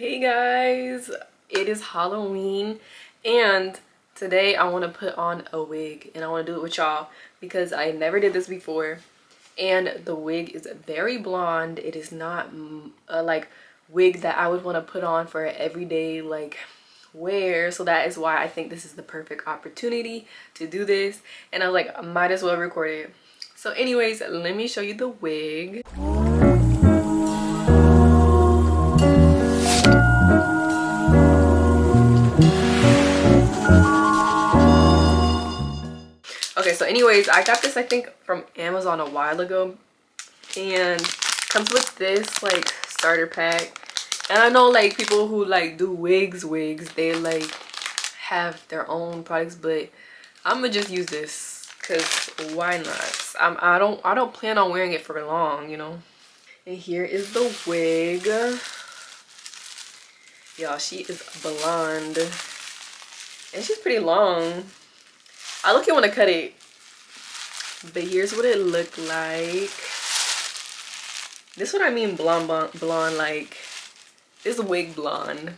Hey guys, it is Halloween and today I want to put on a wig and I want to do it with y'all because I never did this before and the wig is very blonde. It is not a wig that I would want to put on for everyday wear, so that is why I think this is the perfect opportunity to do this, and I was like, I might as well record it. So anyways, let me show you the wig. Okay, so anyways, I got this I think from Amazon a while ago, and comes with this starter pack. And I know people who do wigs, they have their own products, but I'm gonna just use this because why not? I don't plan on wearing it for long, you know. And here is the wig. Y'all, she is blonde and she's pretty long. I look, want to cut it, but here's what it looked like. This is what I mean blonde, like this wig blonde,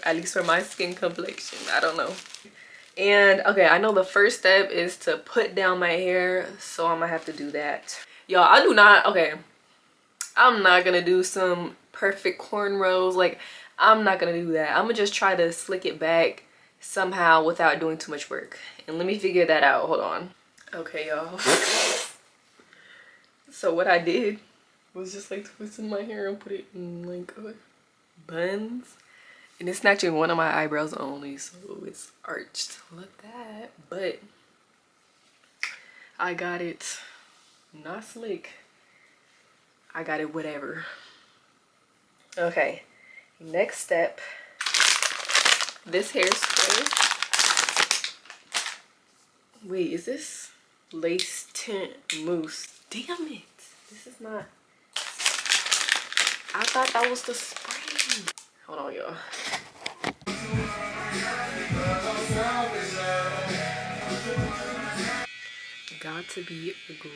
at least for my skin complexion. I don't know. And okay, I know the first step is to put down my hair, so I'm gonna have to do that. Y'all, I'm not gonna do some perfect cornrows. I'm not gonna do that. I'm gonna just try to slick it back somehow without doing too much work, and let me figure that out. Hold on. Okay, y'all. So what I did was just twisting my hair and put it in buns, and it's snatching one of my eyebrows only, so it's arched like that. But I got it not slick, I got it whatever. Okay, next step, this hairspray. Wait, is this lace tint mousse? Damn it, this is not. I thought that was the spray. Hold on, y'all. Got to be the glue.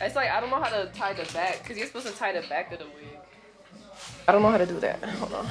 It's I don't know how to tie the back, because you're supposed to tie the back of the wig. I don't know how to do that. Hold on.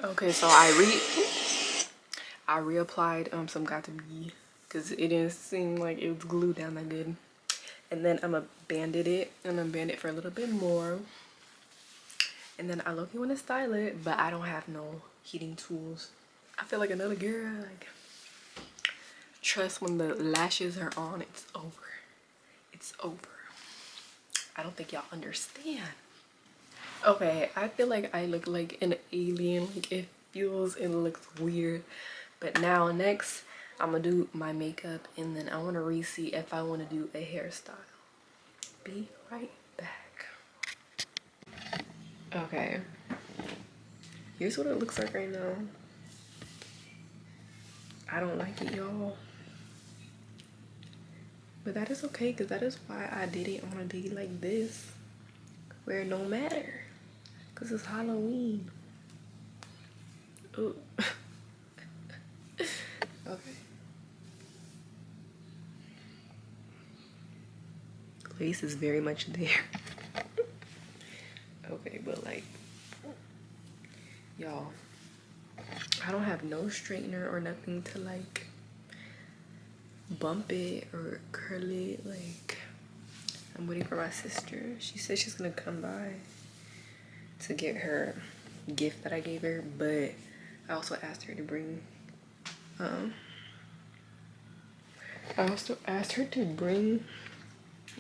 Okay, so I reapplied some got to be because it didn't seem like it was glued down that good. And then I'm gonna bandit it. I'm gonna band it for a little bit more. And then I look, you want to style it, but I don't have no heating tools. I feel like another girl. Like, trust when the lashes are on, it's over. It's over. I don't think y'all understand. Okay, I feel like I look like an alien. Like, it feels and looks weird. But now next, I'm gonna do my makeup, and then I want to re-see if I want to do a hairstyle. Be right back. Okay, here's what it looks like right now. I don't like it, y'all, but that is okay, because that is why I did it on a day like this, where no matter, because it's Halloween. Ooh. Okay, Grace is very much there. Okay, but like, y'all, I don't have no straightener or nothing to like bump it or curl it. Like, I'm waiting for my sister. She said she's gonna come by to get her gift that I gave her, but I also asked her to bring I also asked her to bring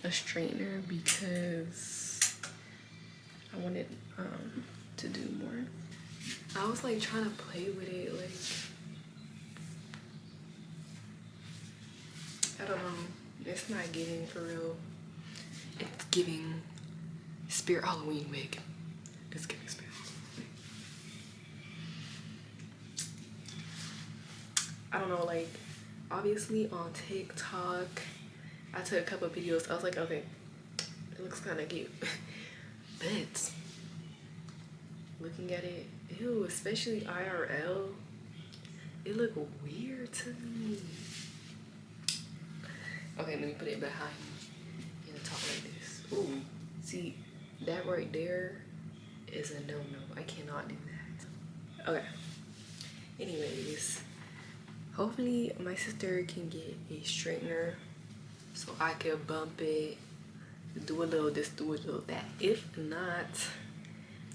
a straightener because I wanted to do more. I was like trying to play with it, like I don't know, it's not giving for real. It's giving Spirit Halloween wig. It's giving Spirit Halloween wig. I don't know, like obviously on TikTok I took a couple of videos. I was like, okay, it looks kind of cute. But looking at it, ew, especially IRL, it look weird to me. Okay, let me put it behind me and talk like this. Ooh, see, that right there is a no-no. I cannot do that. Okay. Anyways, hopefully my sister can get a straightener so I can bump it, do a little this, do a little that. If not,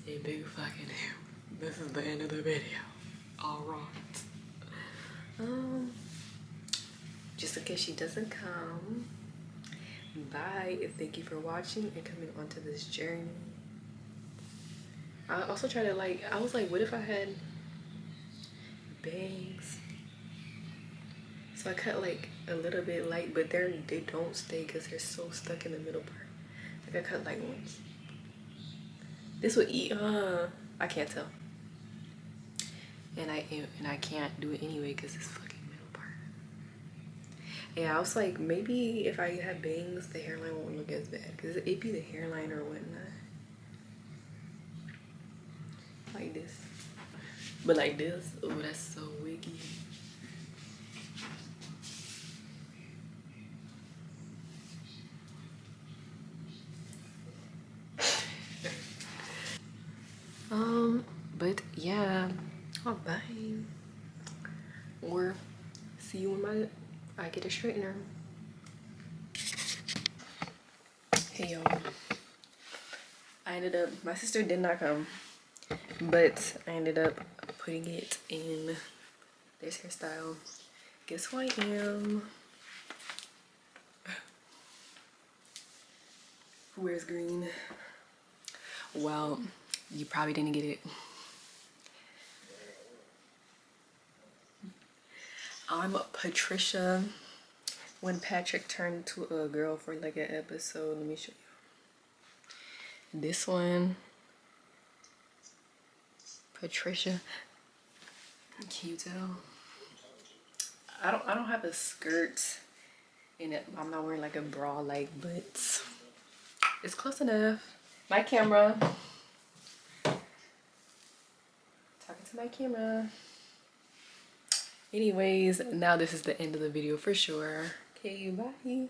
a big fucking deal. This is the end of the video. Alright. Just in case she doesn't come, bye. Thank you for watching and coming onto this journey. I also try to like, I was like, what if I had bangs? So I cut like a little bit light, but they don't stay because they're so stuck in the middle part. Like I cut like once. This would eat, I can't tell. And I can't do it anyway because it's fucking middle part. Yeah, I was like, maybe if I had bangs, the hairline won't look as bad because it'd be the hairline or whatnot. Like this. But like this, oh, that's so wiggy. But yeah, oh, bye. Or see you when I get a straightener. Hey y'all, my sister did not come, but I ended up putting it in this hairstyle. Guess who I am? Who wears green? Well, you probably didn't get it. I'm Patricia. When Patrick turned to a girl for like an episode, let me show you. This one, Patricia. Can you tell? I don't have a skirt in it. I'm not wearing like a bra like, but it's close enough. My camera. Talking to my camera. Anyways, now this is the end of the video for sure. Okay, bye.